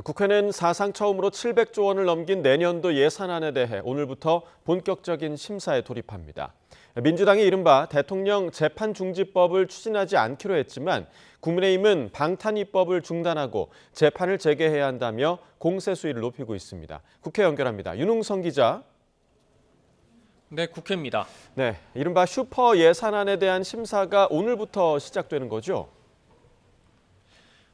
국회는 사상 처음으로 700조 원을 넘긴 내년도 예산안에 대해 오늘부터 본격적인 심사에 돌입합니다. 민주당이 이른바 대통령 재판중지법을 추진하지 않기로 했지만 국민의힘은 방탄 입법을 중단하고 재판을 재개해야 한다며 공세 수위를 높이고 있습니다. 국회 연결합니다. 윤웅성 기자. 네, 국회입니다. 네, 이른바 슈퍼 예산안에 대한 심사가 오늘부터 시작되는 거죠?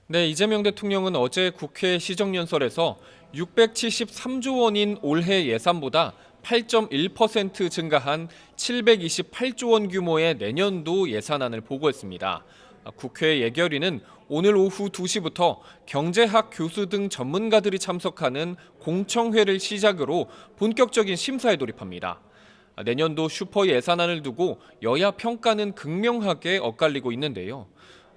네, 이재명 대통령은 어제 국회 시정연설에서 673조 원인 올해 예산보다 8.1% 증가한 728조 원 규모의 내년도 예산안을 보고했습니다. 국회 예결위는 오늘 오후 2시부터 경제학 교수 등 전문가들이 참석하는 공청회를 시작으로 본격적인 심사에 돌입합니다. 내년도 슈퍼 예산안을 두고 여야 평가는 극명하게 엇갈리고 있는데요.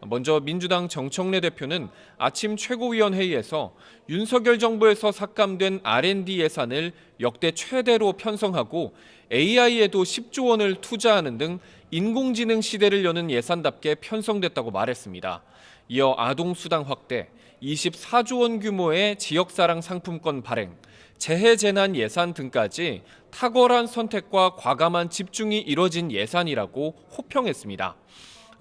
먼저 민주당 정청래 대표는 아침 최고위원회의에서 윤석열 정부에서 삭감된 R&D 예산을 역대 최대로 편성하고 AI에도 10조 원을 투자하는 등 인공지능 시대를 여는 예산답게 편성됐다고 말했습니다. 이어 아동수당 확대, 24조 원 규모의 지역사랑 상품권 발행, 재해재난 예산 등까지 탁월한 선택과 과감한 집중이 이뤄진 예산이라고 호평했습니다.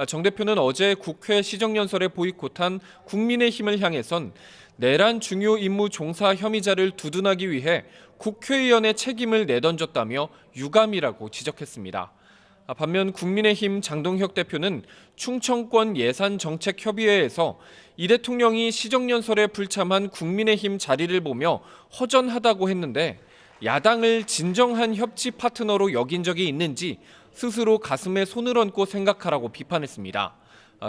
정 대표는 어제 국회 시정연설에 보이콧한 국민의힘을 향해선 내란 중요 임무 종사 혐의자를 두둔하기 위해 국회의원의 책임을 내던졌다며 유감이라고 지적했습니다. 반면 국민의힘 장동혁 대표는 충청권 예산정책협의회에서 이 대통령이 시정연설에 불참한 국민의힘 자리를 보며 허전하다고 했는데 야당을 진정한 협치 파트너로 여긴 적이 있는지 스스로 가슴에 손을 얹고 생각하라고 비판했습니다.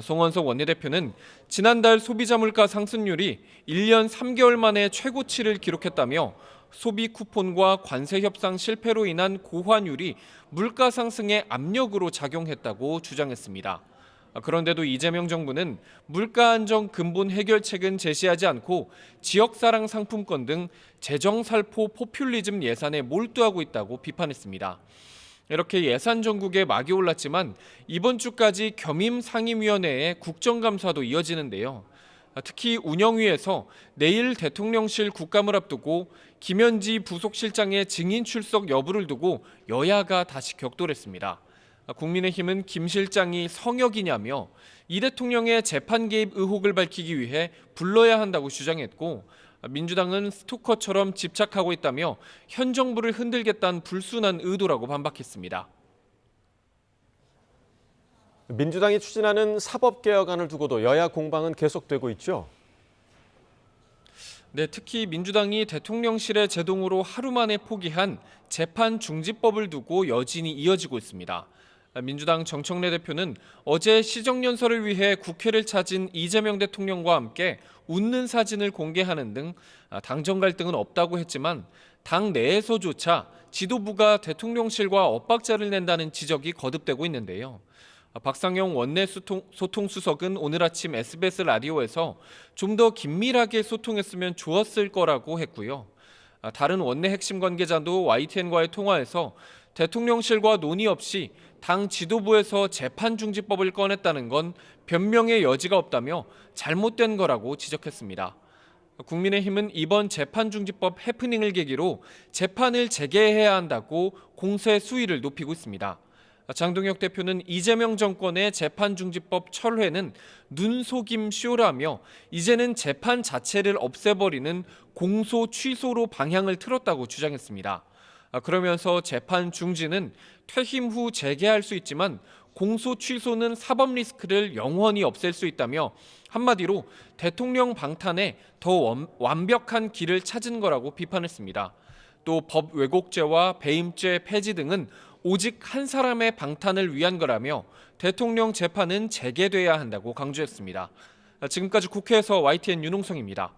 송원석 원내대표는 지난달 소비자 물가 상승률이 1년 3개월 만에 최고치를 기록했다며 소비 쿠폰과 관세 협상 실패로 인한 고환율이 물가 상승의 압력으로 작용했다고 주장했습니다. 그런데도 이재명 정부는 물가 안정 근본 해결책은 제시하지 않고 지역사랑 상품권 등 재정살포 포퓰리즘 예산에 몰두하고 있다고 비판했습니다. 이렇게 예산 전국에 막이 올랐지만 이번 주까지 겸임 상임위원회의 국정감사도 이어지는데요. 특히 운영위에서 내일 대통령실 국감을 앞두고 김현지 부속실장의 증인 출석 여부를 두고 여야가 다시 격돌했습니다. 국민의힘은 김 실장이 성역이냐며 이 대통령의 재판 개입 의혹을 밝히기 위해 불러야 한다고 주장했고 민주당은 스토커처럼 집착하고 있다며 현 정부를 흔들겠다는 불순한 의도라고 반박했습니다. 민주당이 추진하는 사법개혁안을 두고도 여야 공방은 계속되고 있죠? 네, 특히 민주당이 대통령실의 제동으로 하루 만에 포기한 재판중지법을 두고 여진이 이어지고 있습니다. 민주당 정청래 대표는 어제 시정연설을 위해 국회를 찾은 이재명 대통령과 함께 웃는 사진을 공개하는 등 당정 갈등은 없다고 했지만 당 내에서조차 지도부가 대통령실과 엇박자를 낸다는 지적이 거듭되고 있는데요. 박상영 원내 소통수석은 오늘 아침 SBS 라디오에서 좀 더 긴밀하게 소통했으면 좋았을 거라고 했고요. 다른 원내 핵심 관계자도 YTN과의 통화에서 대통령실과 논의 없이 당 지도부에서 재판중지법을 꺼냈다는 건 변명의 여지가 없다며 잘못된 거라고 지적했습니다. 국민의힘은 이번 재판중지법 해프닝을 계기로 재판을 재개해야 한다고 공세 수위를 높이고 있습니다. 장동혁 대표는 이재명 정권의 재판중지법 철회는 눈속임 쇼라며 이제는 재판 자체를 없애버리는 공소 취소로 방향을 틀었다고 주장했습니다. 그러면서 재판 중지는 퇴임 후 재개할 수 있지만 공소 취소는 사법 리스크를 영원히 없앨 수 있다며 한마디로 대통령 방탄에 더 완벽한 길을 찾은 거라고 비판했습니다. 또 법 왜곡죄와 배임죄 폐지 등은 오직 한 사람의 방탄을 위한 거라며 대통령 재판은 재개돼야 한다고 강조했습니다. 지금까지 국회에서 YTN 윤홍성입니다.